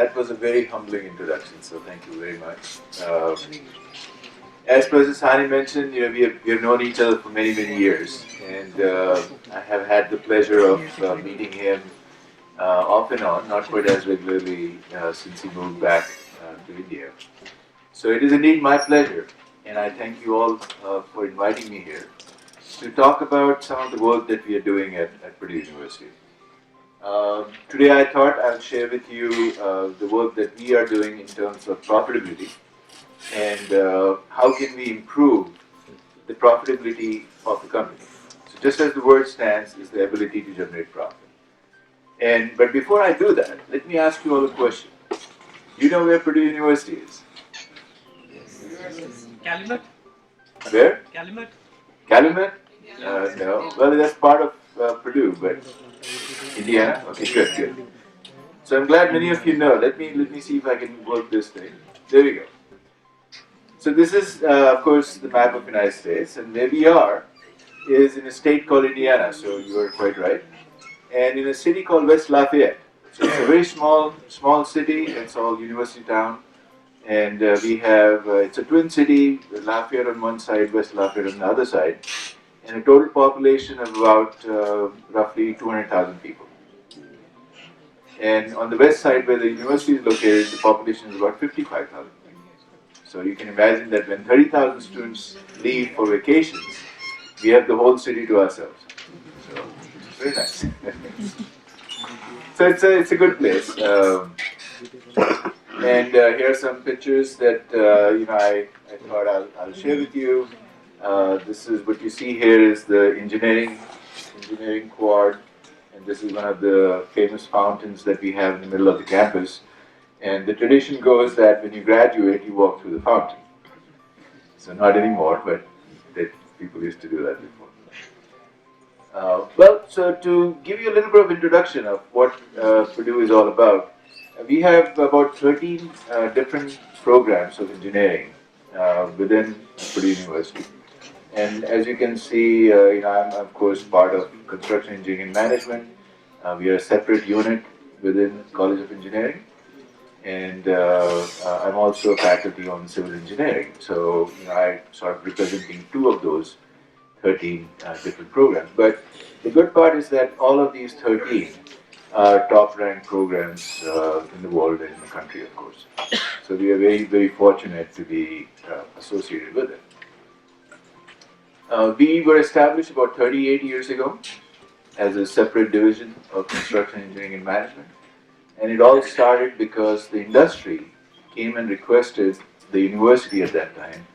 that was a very humbling introduction, so thank you very much. As Professor Sani mentioned, we have known each other for many, many years, and I have had the pleasure of meeting him off and on, not quite as regularly since he moved back to India. So it is indeed my pleasure, and I thank you all for inviting me here to talk about some of the work that we are doing at Purdue University. Today I thought I'll share with you the work that we are doing in terms of profitability and how can we improve the profitability of the company. So just as the word stands is the ability to generate profit. But before I do that, let me ask you all a question. Do you know where Purdue University is? Calumet. Where? Calumet. Calumet? No. Well, that's part of Purdue, but Indiana? Okay, good, good. So I'm glad many of you know. Let me see if I can work this thing. There we go. So this is, of course, the map of the United States, and where we are is in a state called Indiana, so you are quite right, and in a city called West Lafayette. So it's a very small city. It's all university town, and we have it's a twin city, Lafayette on one side, West Lafayette on the other side, and a total population of about roughly 200,000 people. And on the west side, where the university is located, the population is about 55,000. So you can imagine that when 30,000 students leave for vacations, we have the whole city to ourselves. So it's very nice. So it's a good place. And here are some pictures that I thought I'll share with you. This is what you see here is the engineering quad, and this is one of the famous fountains that we have in the middle of the campus. And the tradition goes that when you graduate, you walk through the fountain. So not anymore, but people used to do that before. Well, so to give you a little bit of introduction of what Purdue is all about, we have about 13 different programs of engineering within Purdue University. And as you can see, I'm of course part of construction engineering and management. We are a separate unit within College of Engineering. And I'm also a faculty on civil engineering, so I sort of representing 2 of those 13 different programs. But the good part is that all of these 13 are top-ranked programs in the world and in the country, of course. So we are very, very fortunate to be associated with it. We were established about 38 years ago as a separate division of construction engineering and management. And it all started because the industry came and requested the university at that time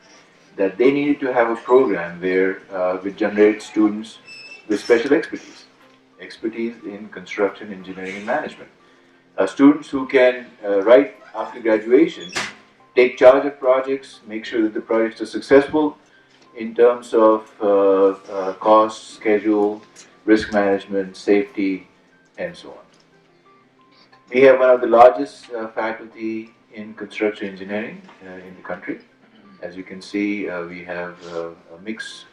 that they needed to have a program where we generate students with special expertise in construction, engineering, and management. Students who can, right after graduation, take charge of projects, make sure that the projects are successful in terms of cost, schedule, risk management, safety, and so on. We have one of the largest faculty in construction engineering in the country. As you can see, we have a mixed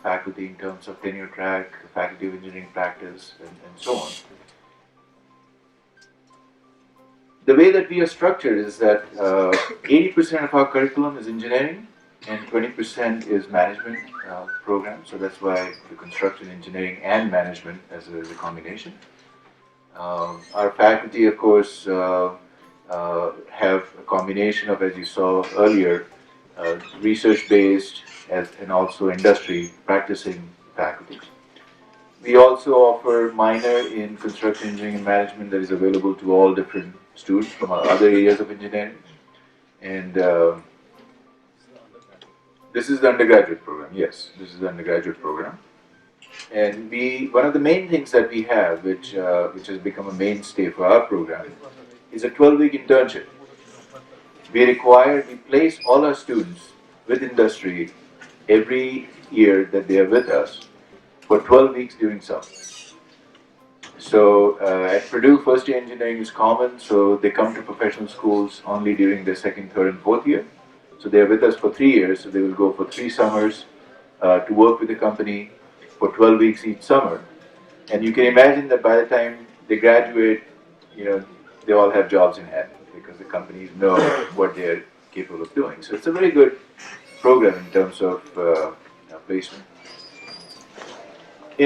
faculty in terms of tenure track, faculty of engineering practice, and so on. The way that we are structured is that 80% of our curriculum is engineering and 20% is management program. So that's why the construction engineering and management as a combination. Our faculty, of course, have a combination of, as you saw earlier, research-based and also industry practicing faculty. We also offer minor in construction engineering and management that is available to all different students from other areas of engineering. And this is the undergraduate program. Yes, this is the undergraduate program. And one of the main things that we have, which has become a mainstay for our program, is a 12-week internship. We place all our students with industry every year that they are with us for 12 weeks during summer. So at Purdue, first year engineering is common, so they come to professional schools only during their second, third, and fourth year. So they are with us for 3 years, so they will go for 3 summers to work with the company for 12 weeks each summer. And you can imagine that by the time they graduate, they all have jobs in hand. companies know what they're capable of doing. So it's a very good program in terms of placement.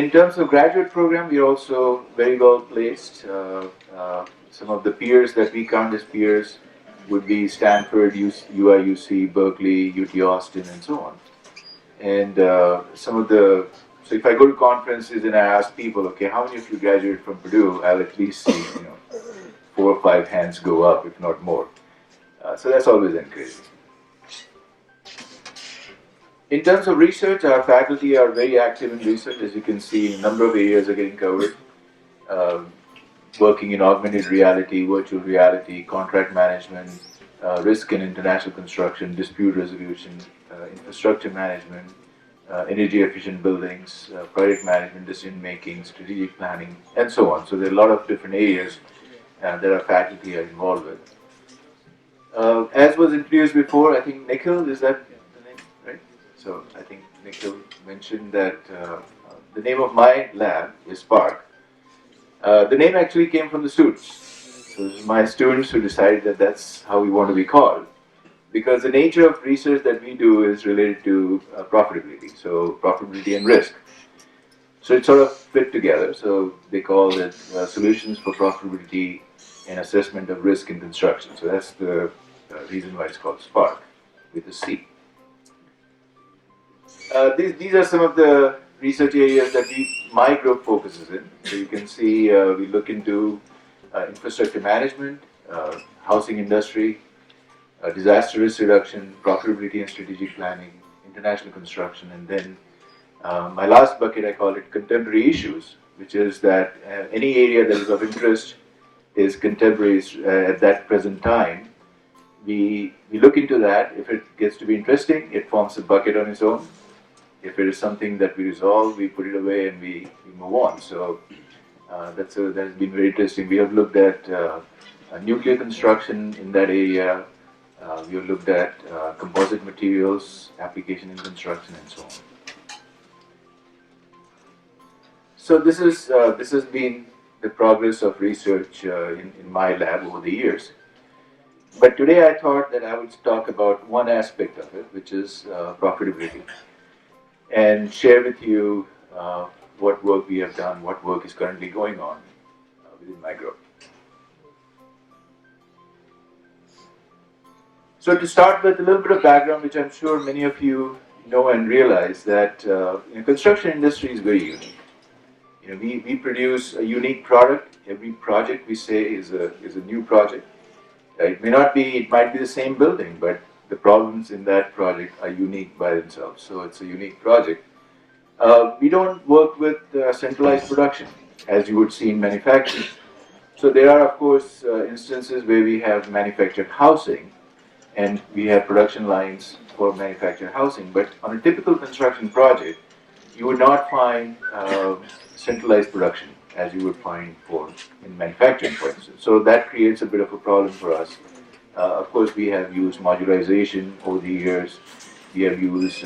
In terms of graduate program, we're also very well placed. Some of the peers that we count as peers would be Stanford, UIUC, Berkeley, UT Austin, and so on. And so if I go to conferences and I ask people, okay, how many of you graduated from Purdue, I'll at least see, 4 or 5 hands go up, if not more. So that's always encouraging. In terms of research, our faculty are very active in research. As you can see, a number of areas are getting covered. Working in augmented reality, virtual reality, contract management, risk and international construction, dispute resolution, infrastructure management, energy efficient buildings, project management, decision making, strategic planning, and so on. So there are a lot of different areas that our faculty are involved with. As was introduced before, I think Nikhil, is that the name, right? So I think Nikhil mentioned that the name of my lab is Spark. The name actually came from the students. So it was my students who decided that that's how we want to be called. Because the nature of research that we do is related to profitability, so profitability and risk. So it sort of fit together, so they call it Solutions for Profitability and Assessment of Risk in Construction. So that's the reason why it's called Spark, with a C. These are some of the research areas that my group focuses in. So you can see we look into infrastructure management, housing industry, disaster risk reduction, profitability and strategic planning, international construction, and then my last bucket, I call it contemporary issues, which is that any area that is of interest is contemporary at that present time. We look into that. If it gets to be interesting, it forms a bucket on its own. If it is something that we resolve, we put it away and we move on. So that has been very interesting. We have looked at nuclear construction in that area. We have looked at composite materials, application in construction, and so on. So this has been the progress of research in my lab over the years. But today I thought that I would talk about one aspect of it, which is profitability, and share with you what work we have done, what work is currently going on within my group. So to start with a little bit of background, which I'm sure many of you know and realize, that construction industry is very unique. We produce a unique product. Every project we say is a new project. It might be the same building, but the problems in that project are unique by themselves. So it's a unique project. We don't work with centralized production, as you would see in manufacturing. So there are, of course, instances where we have manufactured housing, and we have production lines for manufactured housing. But on a typical construction project, you would not find centralized production as you would find in manufacturing, for instance. So that creates a bit of a problem for us. Of course, we have used modularization over the years. We have used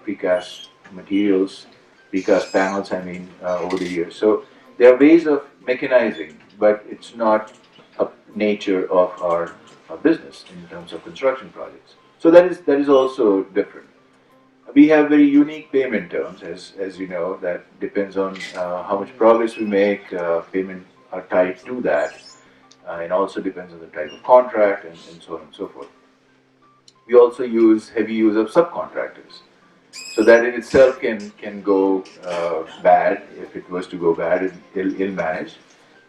precast materials, precast panels, over the years. So there are ways of mechanizing, but it's not a nature of our business in terms of construction projects. So that is also different. We have very unique payment terms, as you know, that depends on how much progress we make. Payment are tied to that, and also depends on the type of contract and so on and so forth. We also use heavy use of subcontractors, so that in itself can go bad if it was to go bad and ill-managed.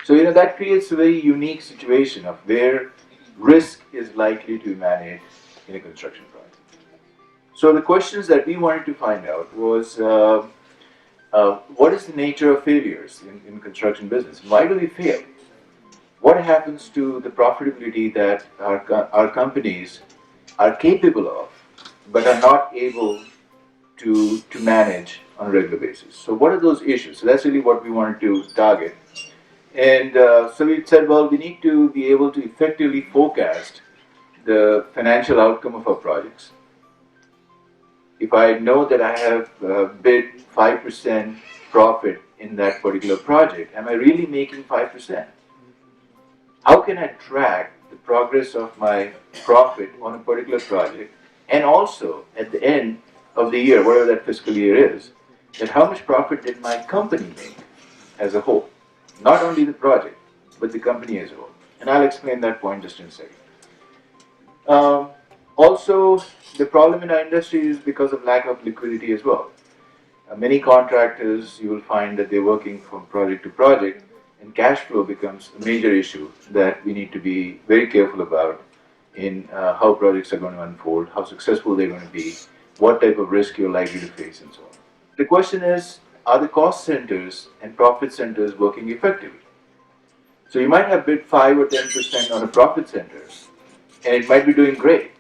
So that creates a very unique situation of where risk is likely to be managed in a construction project. So the questions that we wanted to find out was, what is the nature of failures in construction business? Why do we fail? What happens to the profitability that our companies are capable of, but are not able to manage on a regular basis? So what are those issues? So that's really what we wanted to target. And so we said, well, we need to be able to effectively forecast the financial outcome of our projects. If I know that I have bid 5% profit in that particular project, am I really making 5%? How can I track the progress of my profit on a particular project, and also at the end of the year, whatever that fiscal year is, that how much profit did my company make as a whole. Not only the project, but the company as a whole. And I'll explain that point just in a second. Um, Also, the problem in our industry is because of lack of liquidity as well. Many contractors, you will find that they're working from project to project, and cash flow becomes a major issue that we need to be very careful about in how projects are going to unfold, how successful they're going to be, what type of risk you're likely to face, and so on. The question is, are the cost centers and profit centers working effectively? So you might have bid 5 or 10% on a profit center, and it might be doing great.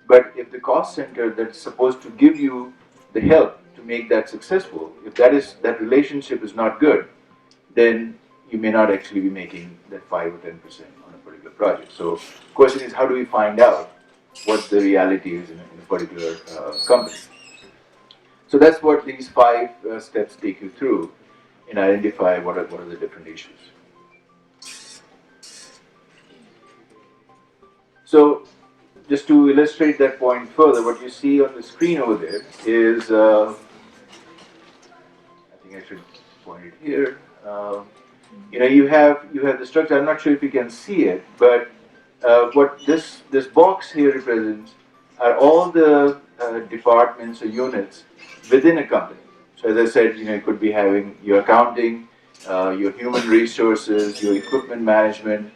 But if the cost center that's supposed to give you the help to make that successful, if that relationship is not good, then you may not actually be making that 5 or 10% on a particular project. So the question is, how do we find out what the reality is in a particular company? So that's what these 5 steps take you through and identify what are the different issues. So just to illustrate that point further, what you see on the screen over there is, I think I should point it here. You have the structure. I'm not sure if you can see it, but what this box here represents are all the departments or units within a company. So as I said, you could be having your accounting, your human resources, your equipment management.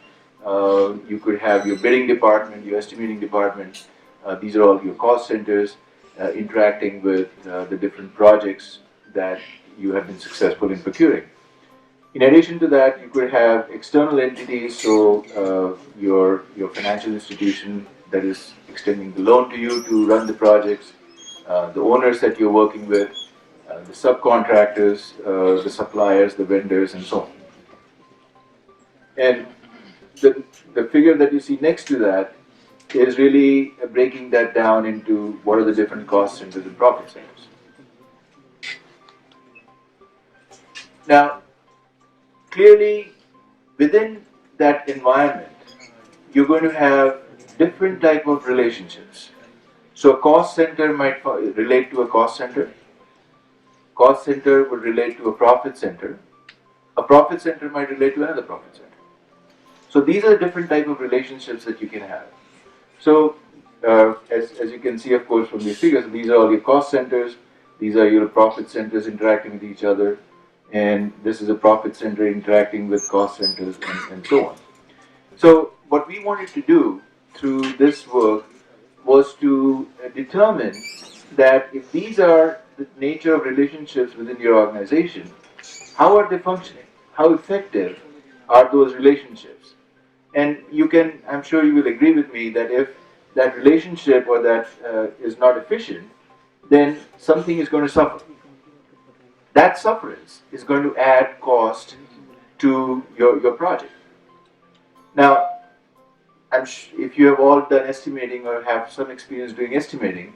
You could have your bidding department, your estimating department. These are all your cost centers interacting with the different projects that you have been successful in procuring. In addition to that, you could have external entities, so your financial institution that is extending the loan to you to run the projects, the owners that you're working with, the subcontractors, the suppliers, the vendors, and so on. And the figure that you see next to that is really breaking that down into what are the different cost centers and profit centers. Now, clearly, within that environment, you're going to have different type of relationships. So a cost center might relate to a cost center. Cost center would relate to a profit center. A profit center might relate to another profit center. So these are different type of relationships that you can have. So as you can see, of course, from these figures, these are all your cost centers. These are your profit centers interacting with each other. And this is a profit center interacting with cost centers and so on. So what we wanted to do through this work was to determine that if these are the nature of relationships within your organization, how are they functioning? How effective are those relationships? And you can, I'm sure you will agree with me that if that relationship or that is not efficient, then something is going to suffer. That sufferance is going to add cost to your project. Now, if you have all done estimating or have some experience doing estimating,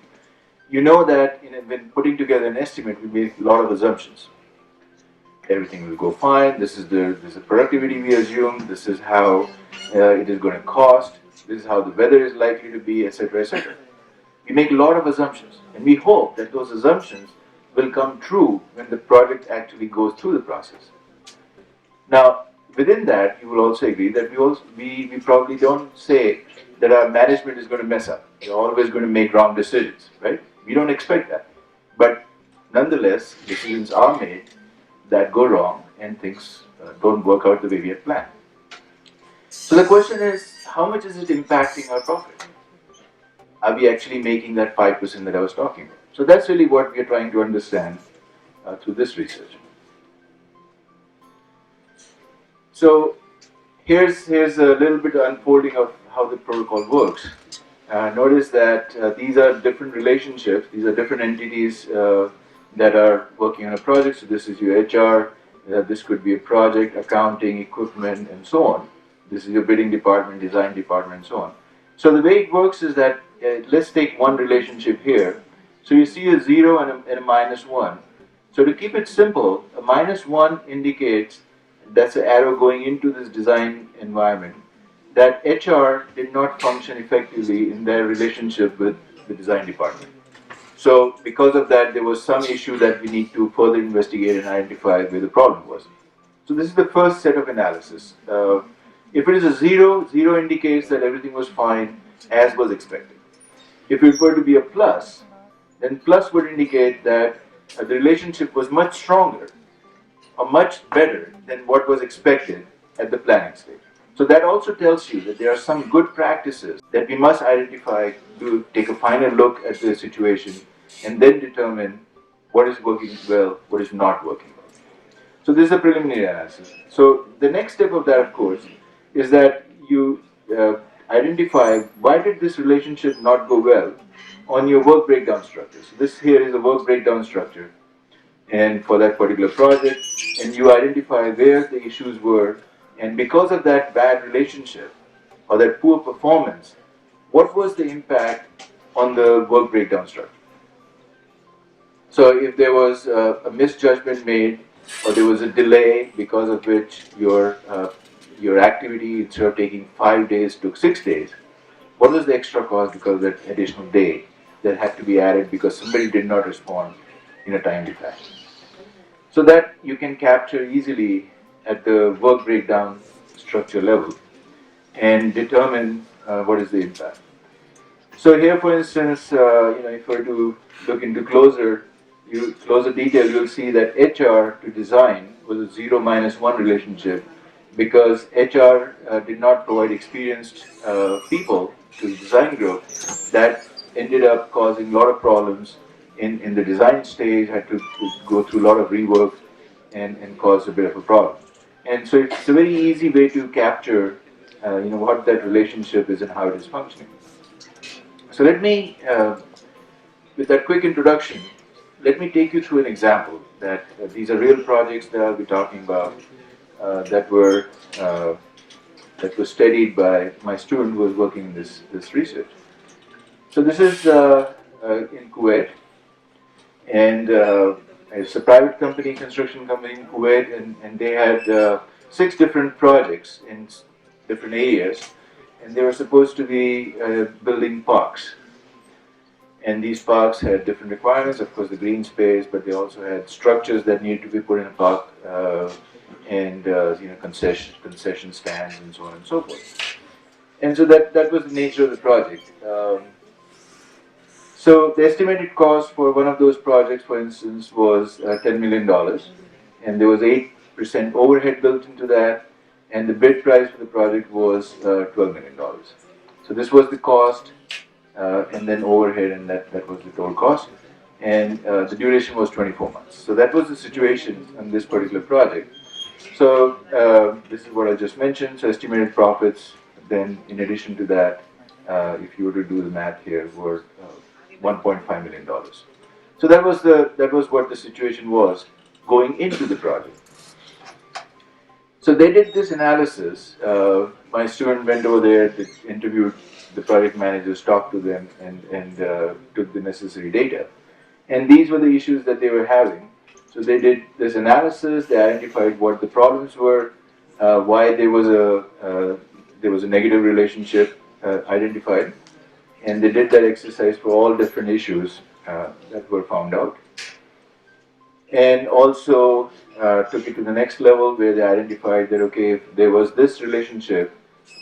you know that when putting together an estimate, we make a lot of assumptions. Everything will go fine. This is the productivity we assume. This is how it is going to cost. This is how the weather is likely to be, etc., etc. We make a lot of assumptions, and we hope that those assumptions will come true when the project actually goes through the process. Now, within that, you will also agree that we probably don't say that our management is going to mess up. They're always going to make wrong decisions, right? We don't expect that. But nonetheless, decisions are made that go wrong and things don't work out the way we had planned. So the question is, how much is it impacting our profit? Are we actually making that 5% that I was talking about? So that's really what we are trying to understand through this research. So here's a little bit of unfolding of how the protocol works. Notice that these are different relationships, these are different entities that are working on a project. So this is your HR, this could be a project, accounting, equipment, and so on. This is your bidding department, design department, and so on. So the way it works is that, let's take one relationship here. So you see a 0 and a minus 1. So to keep it simple, a minus 1 indicates that's an arrow going into this design environment. that HR did not function effectively in their relationship with the design department. So because of that, there was some issue that we need to further investigate and identify where the problem was. So this is the first set of analysis. If it is a zero, zero indicates that everything was fine as was expected. If it were to be a plus, then plus would indicate that the relationship was much stronger or much better than what was expected at the planning stage. So that also tells you that there are some good practices that we must identify to take a final look at the situation and then determine what is working well, what is not working well. So this is a preliminary analysis. So the next step of that, of course, is that you identify why did this relationship not go well on your work breakdown structure. So this here is a work breakdown structure, and for that particular project, and you identify where the issues were, and because of that bad relationship or that poor performance, what was the impact on the work breakdown structure. So if there was a misjudgment made, or there was a delay because of which your activity, instead of taking 5 days, took 6 days, what was the extra cost because of that additional day that had to be added because somebody did not respond in a timely fashion. So that you can capture easily at the work breakdown structure level and determine what is the impact. So here, for instance, if we were to look into closer detail, you'll see that HR to design was a 0-1 relationship because HR did not provide experienced people to the design group. That ended up causing a lot of problems in the design stage, had to go through a lot of rework and caused a bit of a problem. And so it's a very easy way to capture what that relationship is and how it is functioning. So let me, with that quick introduction, let me take you through an example that these are real projects that I'll be talking about that were studied by my student who was working in this research. So this is in Kuwait, and it's a private company, construction company in Kuwait, and they had 6 different projects in different areas, and they were supposed to be building parks. And these parks had different requirements, of course the green space, but they also had structures that needed to be put in a park, and concession stands and so on and so forth. And so that was the nature of the project. So the estimated cost for one of those projects, for instance, was $10 million, and there was 8% overhead built into that, and the bid price for the project was $12 million. So this was the cost, and then overhead, and that was the total cost, and the duration was 24 months. So that was the situation on this particular project. So this is what I just mentioned. So estimated profits, then in addition to that, if you were to do the math here, were $1.5 million. So that was what the situation was going into the project. So they did this analysis. My student went over there, interviewed the project managers, talked to them, and took the necessary data. And these were the issues that they were having. So they did this analysis. They identified what the problems were, why there was a negative relationship identified, and they did that exercise for all different issues that were found out. And also took it to the next level where they identified that, okay, if there was this relationship,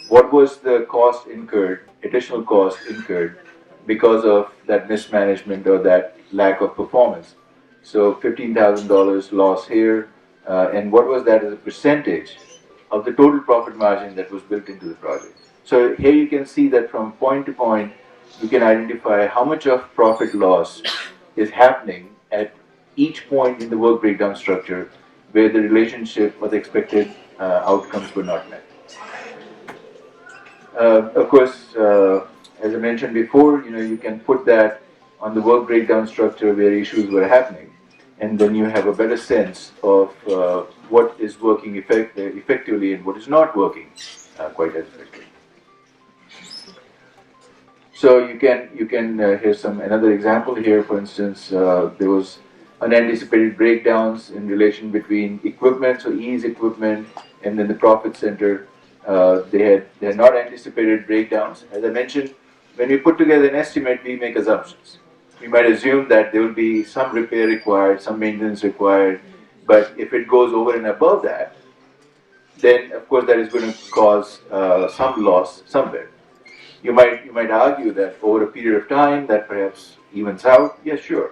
what was the cost incurred, additional cost incurred because of that mismanagement or that lack of performance. So $15,000 loss here, and what was that as a percentage of the total profit margin that was built into the project. So here you can see that from point to point, you can identify how much of profit loss is happening at each point in the work breakdown structure where the relationship or the expected outcomes were not met. Of course, as I mentioned before, you can put that on the work breakdown structure where issues were happening, and then you have a better sense of what is working effectively and what is not working quite as effectively. So you can here's another example here. For instance, there was unanticipated breakdowns in relation between equipment, so ease equipment, and then the profit center They had not anticipated breakdowns. As I mentioned, when we put together an estimate, we make assumptions. We might assume that there will be some repair required, some maintenance required, but if it goes over and above that, then of course that is going to cause some loss somewhere. You might argue that over a period of time that perhaps evens out. Yes, sure,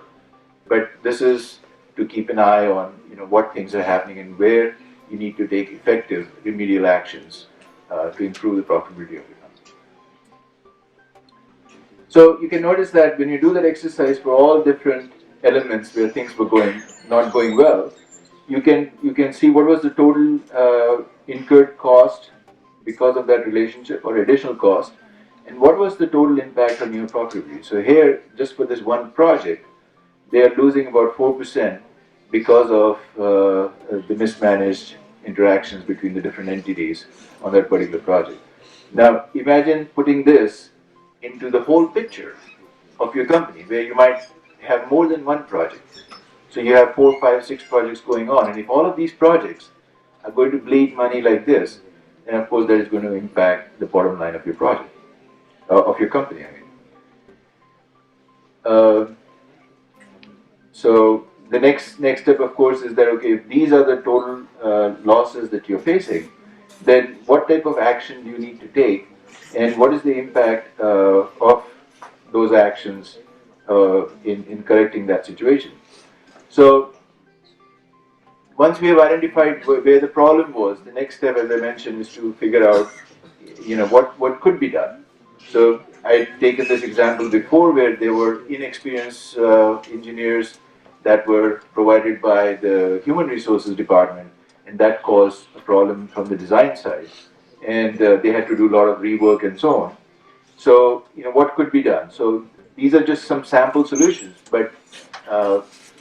but this is to keep an eye on what things are happening and where you need to take effective remedial actions to improve the profitability of your company. So you can notice that when you do that exercise for all different elements where things were not going well, you can see what was the total incurred cost because of that relationship or additional cost, and what was the total impact on your profitability. So here, just for this one project, they are losing about 4% because of the mismanaged interactions between the different entities on that particular project. Now, imagine putting this into the whole picture of your company, where you might have more than one project. So you have 4, 5, 6 projects going on, and if all of these projects are going to bleed money like this, then of course that is going to impact the bottom line of your project, of your company, I mean. So the next step, of course, is that, okay, if these are the total losses that you're facing, then what type of action do you need to take, and what is the impact of those actions in correcting that situation? So once we have identified where the problem was, the next step, as I mentioned, is to figure out, what could be done. So I had taken this example before where there were inexperienced engineers that were provided by the human resources department, and that caused a problem from the design side, and they had to do a lot of rework and so on. So what could be done? So these are just some sample solutions, but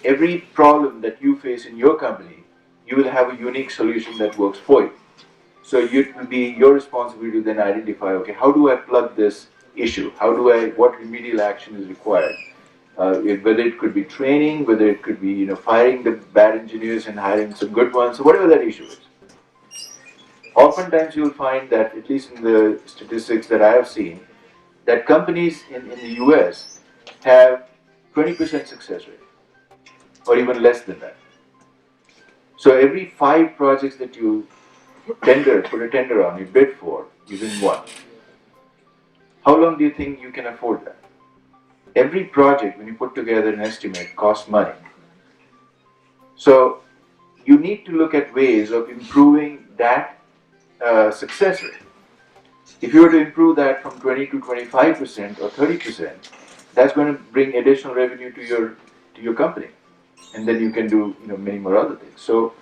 every problem that you face in your company, you will have a unique solution that works for you. So it will be your responsibility to then identify, okay, how do I plug this issue? What remedial action is required? Whether it could be training, whether it could be, firing the bad engineers and hiring some good ones, so whatever that issue is. Oftentimes you'll find that, at least in the statistics that I have seen, that companies in the US have 20% success rate, or even less than that. So every 5 projects that you put a tender on, you bid for, you win 1. How long do you think you can afford that? Every project, when you put together an estimate, costs money. So you need to look at ways of improving that success rate. If you were to improve that from 20 to 25% or 30%, that's going to bring additional revenue to your company, and then you can do many more other things. So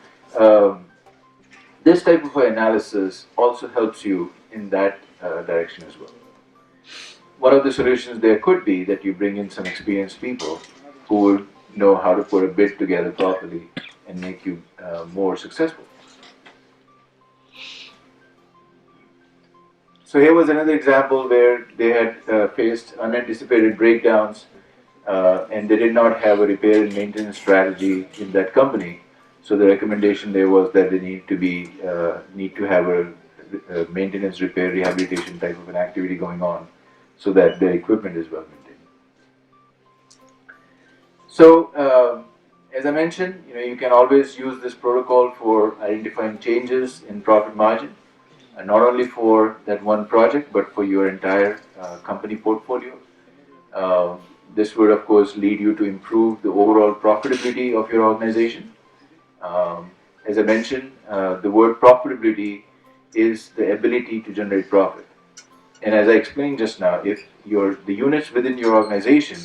this type of analysis also helps you in that direction as well. One of the solutions there could be that you bring in some experienced people who would know how to put a bid together properly and make you more successful. So here was another example where they had faced unanticipated breakdowns and they did not have a repair and maintenance strategy in that company. So the recommendation there was that they need to have a maintenance, repair, rehabilitation type of an activity going on, so that their equipment is well maintained. So as I mentioned, you can always use this protocol for identifying changes in profit margin, not only for that one project, but for your entire company portfolio. This would, of course, lead you to improve the overall profitability of your organization. As I mentioned, the word profitability is the ability to generate profit. And as I explained just now, if the units within your organization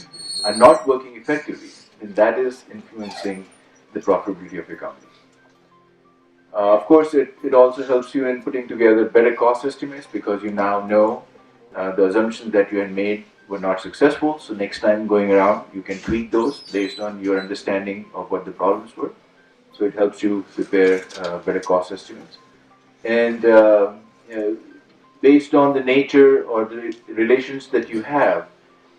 are not working effectively, then that is influencing the profitability of your company. Of course, it also helps you in putting together better cost estimates, because you now know the assumptions that you had made were not successful. So next time going around, you can tweak those based on your understanding of what the problems were. So it helps you prepare better cost estimates. And based on the nature or the relations that you have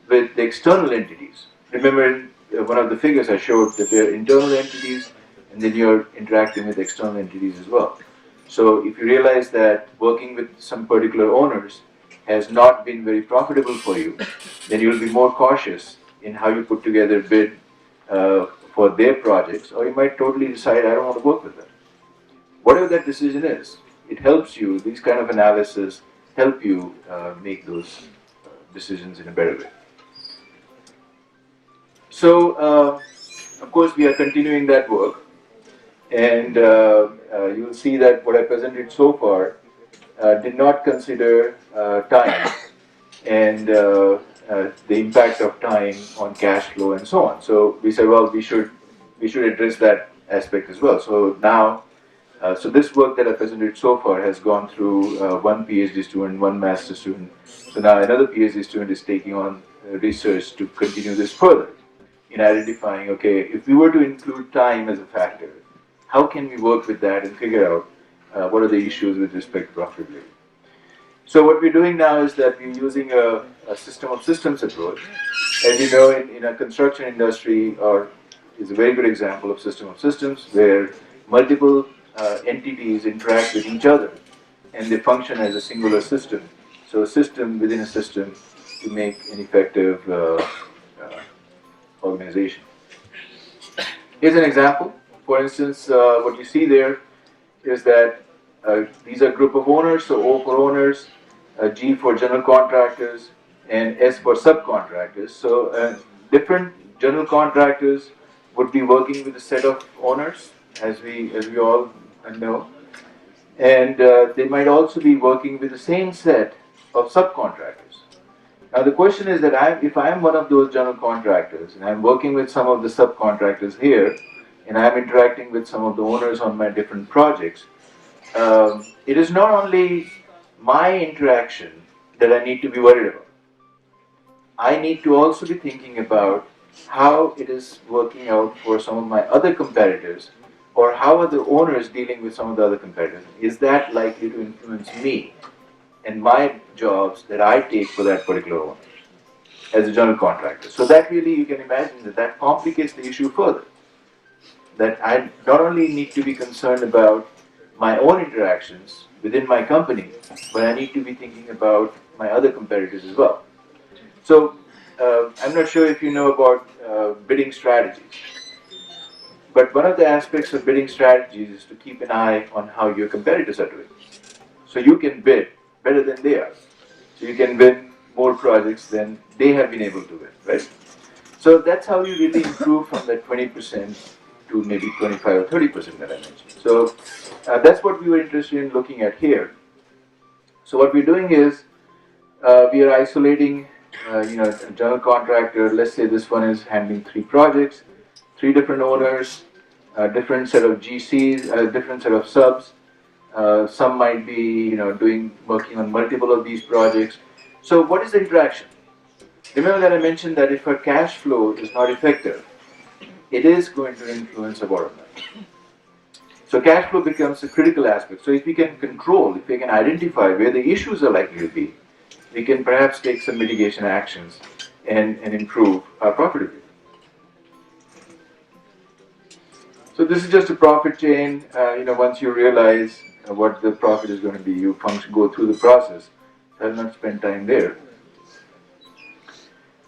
with the external entities. Remember, one of the figures I showed that there are internal entities, and then you're interacting with external entities as well. So if you realize that working with some particular owners has not been very profitable for you, then you'll be more cautious in how you put together bid for their projects, or you might totally decide, I don't want to work with them. Whatever that decision is, it helps you, these kind of analysis help you make those decisions in a better way. So, of course, we are continuing that work, and you'll see that what I presented so far did not consider time and the impact of time on cash flow and so on. So we said, well, we should address that aspect as well. So now, so this work that I presented so far has gone through one PhD student, one master student. So now another PhD student is taking on research to continue this further in identifying, okay, if we were to include time as a factor, how can we work with that and figure out what are the issues with respect to profitability? So what we're doing now is that we're using a system of systems approach. As you know, in a construction industry, or is a very good example of system of systems, where multiple entities interact with each other and they function as a singular system. So a system within a system to make an effective organization. Here's an example. For instance, what you see there is that these are a group of owners, so O for owners, G for general contractors, and S for subcontractors. So different general contractors would be working with a set of owners, as we all know, and they might also be working with the same set of subcontractors. Now the question is that if I'm one of those general contractors and I'm working with some of the subcontractors here, and I'm interacting with some of the owners on my different projects, it is not only my interaction that I need to be worried about. I need to also be thinking about how it is working out for some of my other competitors, or how are the owners dealing with some of the other competitors. Is that likely to influence me and my jobs that I take for that particular owner as a general contractor? So that really, you can imagine that complicates the issue further. That I not only need to be concerned about my own interactions within my company, but I need to be thinking about my other competitors as well. So I'm not sure if you know about bidding strategies, but one of the aspects of bidding strategies is to keep an eye on how your competitors are doing. So you can bid better than they are. So you can win more projects than they have been able to win, right? So that's how you really improve from that 20% to maybe 25 or 30% that I mentioned. So that's what we were interested in looking at here. So what we're doing is we are isolating, a general contractor. Let's say this one is handling 3 projects, 3 different owners, different set of GCs, different set of subs. Some might be, working on multiple of these projects. So what is the interaction? Remember that I mentioned that if our cash flow is not effective, it is going to influence the bottom line. So cash flow becomes a critical aspect. So if we can control, if we can identify where the issues are likely to be, we can perhaps take some mitigation actions and improve our profitability. So this is just a profit chain. Once you realize what the profit is going to be, you go through the process. I'll not spend time there.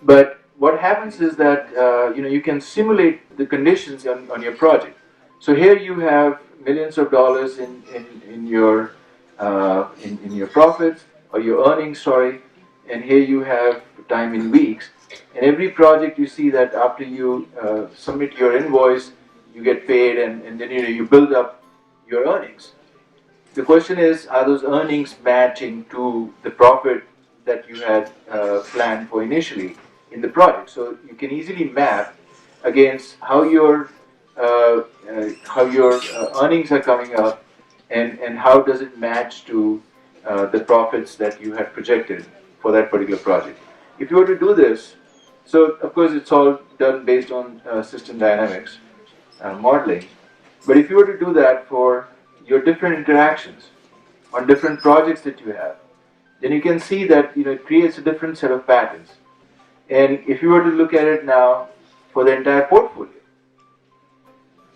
But what happens is that you can simulate the conditions on your project. So here you have millions of dollars in your profits, or your earnings, sorry, and here you have time in weeks. And every project you see that after you submit your invoice, you get paid, and then you build up your earnings. The question is, are those earnings matching to the profit that you had planned for initially in the project? So you can easily map against how your earnings are coming up, and how does it match to the profits that you had projected for that particular project. If you were to do this, so of course it's all done based on system dynamics modeling, but if you were to do that for your different interactions on different projects that you have, then you can see that it creates a different set of patterns. And if you were to look at it now for the entire portfolio,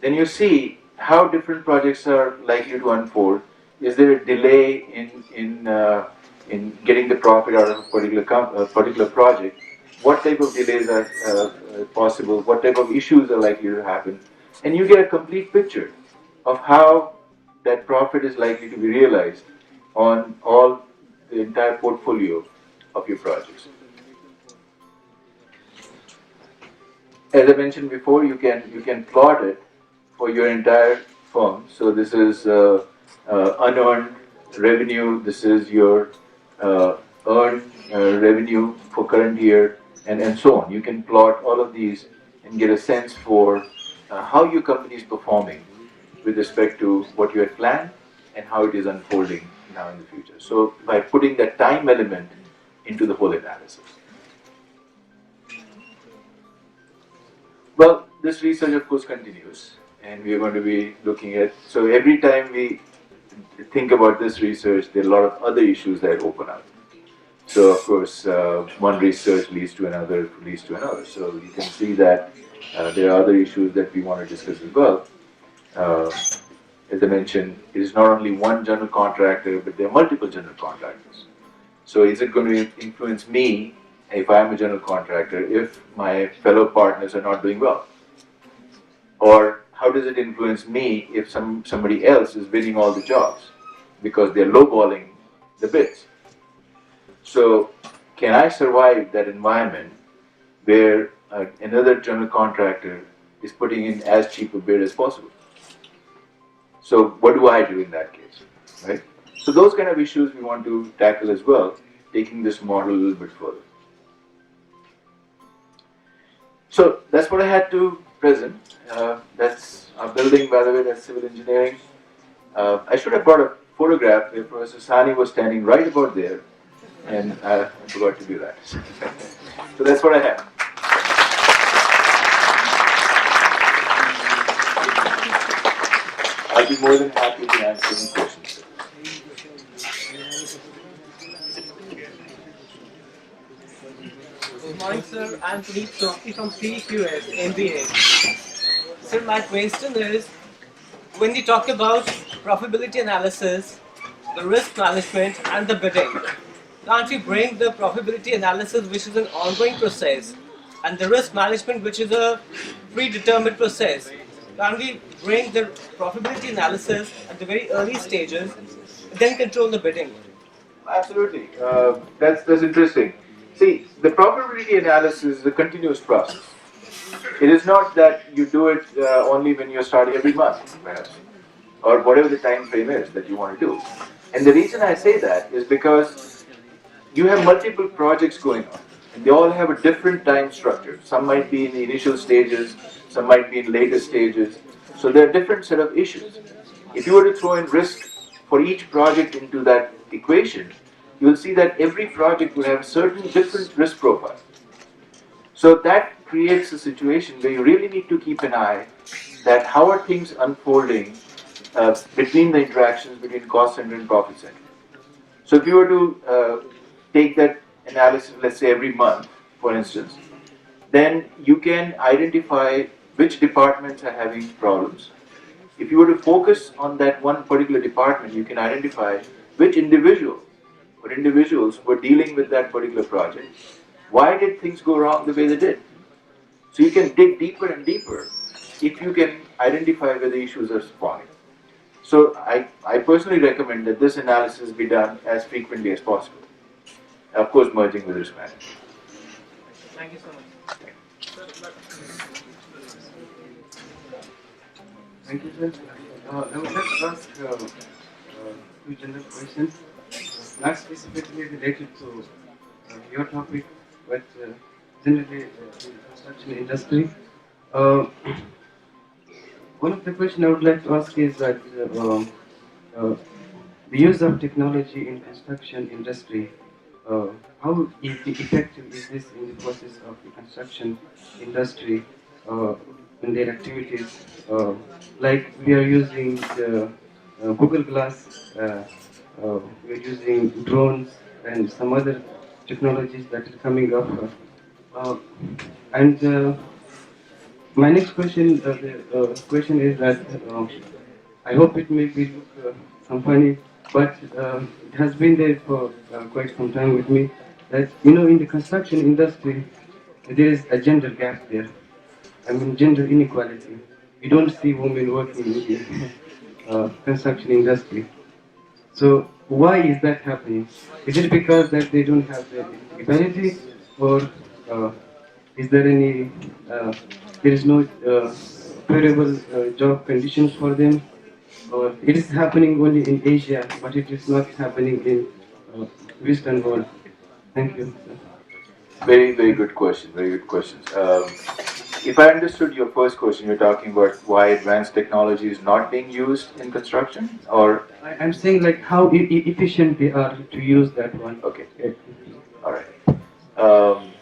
then you see how different projects are likely to unfold Is there a delay in getting the profit out of a particular project? What type of delays are possible? What type of issues are likely to happen? And you get a complete picture of how that profit is likely to be realized on all the entire portfolio of your projects. As I mentioned before, you can plot it for your entire firm. So this is unearned revenue. This is your earned revenue for current year, and so on. You can plot all of these and get a sense for how your company is performing with respect to what you had planned and how it is unfolding now in the future. So by putting that time element into the whole analysis. Well, this research of course continues, and we are going to be looking at, so every time we think about this research, there are a lot of other issues that open up. So of course, one research leads to another, leads to another. So you can see that there are other issues that we want to discuss as well. As I mentioned, it is not only one general contractor, but there are multiple general contractors. So is it going to influence me if I am a general contractor if my fellow partners are not doing well? Or how does it influence me if somebody else is winning all the jobs because they're lowballing the bids? So can I survive that environment where another general contractor is putting in as cheap a bid as possible? So what do I do in that case, right? So those kind of issues we want to tackle as well, taking this model a little bit further. So that's what I had to present. That's our building, by the way, that's civil engineering. I should have brought a photograph where Professor Sani was standing right about there, and I forgot to do that. So that's what I have. I'll be more than happy to answer any questions. Good morning, sir. I'm Puneet Chokhi from CQS, MBA. Sir, my question is, when we talk about profitability analysis, the risk management and the bidding, can't we bring the profitability analysis, which is an ongoing process, and the risk management, which is a predetermined process? Can't we bring the profitability analysis at the very early stages, then control the bidding? Absolutely. That's interesting. See, the probability analysis is a continuous process. It is not that you do it only when you're starting every month, perhaps, or whatever the time frame is that you want to do. And the reason I say that is because you have multiple projects going on, and they all have a different time structure. Some might be in the initial stages, some might be in later stages. So there are different set of issues. If you were to throw in risk for each project into that equation, you will see that every project will have a certain different risk profile. So that creates a situation where you really need to keep an eye that how are things unfolding between the interactions between cost center and profit center. So if you were to take that analysis, let's say every month, for instance, then you can identify which departments are having problems. If you were to focus on that one particular department, you can identify which individual or individuals were dealing with that particular project. Why did things go wrong the way they did? So you can dig deeper and deeper if you can identify where the issues are spawning. So I personally recommend that this analysis be done as frequently as possible. Of course, merging with risk management. Thank you so much. Thank you, sir. I would like to ask two general questions, not specifically related to your topic, but generally in the construction industry. Uh, One of the questions I would like to ask is that uh, the use of technology in construction industry, how effective is this in the process of the construction industry in their activities? Like we are using the Google Glass, we are using drones and some other technologies that are coming up. Uh, and My next question, the question is that I hope it may be look some funny but it has been there for quite some time with me. That in the construction industry, there is a gender gap there. I mean, gender inequality. You don't see women working in the construction industry. So why is that happening? Is it because that they don't have the ability, or uh, is there any there is no favorable job conditions for them, or it is happening only in Asia, but it is not happening in Western world? Thank you. Very, very good question. Very good questions. If I understood your first question, you're talking about why advanced technology is not being used in construction, or I'm saying like how efficient they are to use that one. okay, all right. Um,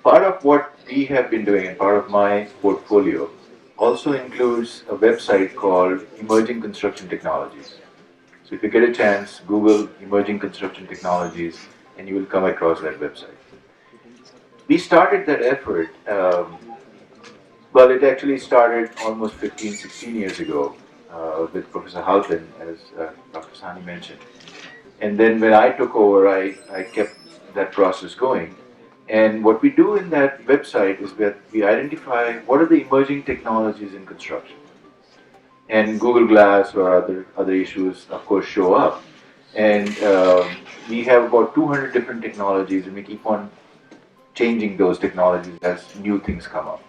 Part of what we have been doing and part of my portfolio also includes a website called Emerging Construction Technologies. So if you get a chance, Google Emerging Construction Technologies and you will come across that website. We started that effort, well, it actually started almost 15, 16 years ago with Professor Alvin, as Dr. Sani mentioned. And then when I took over, I kept that process going. And what we do in that website is that we identify what are the emerging technologies in construction. And Google Glass or other issues, of course, show up. And we have about 200 different technologies, and we keep on changing those technologies as new things come up.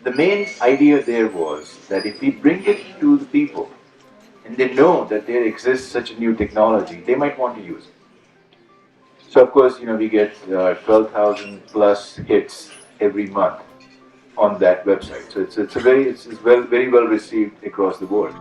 The main idea there was that if we bring it to the people and they know that there exists such a new technology, they might want to use it. So of course, we get 12,000 plus hits every month on that website. So it's very well received across the board.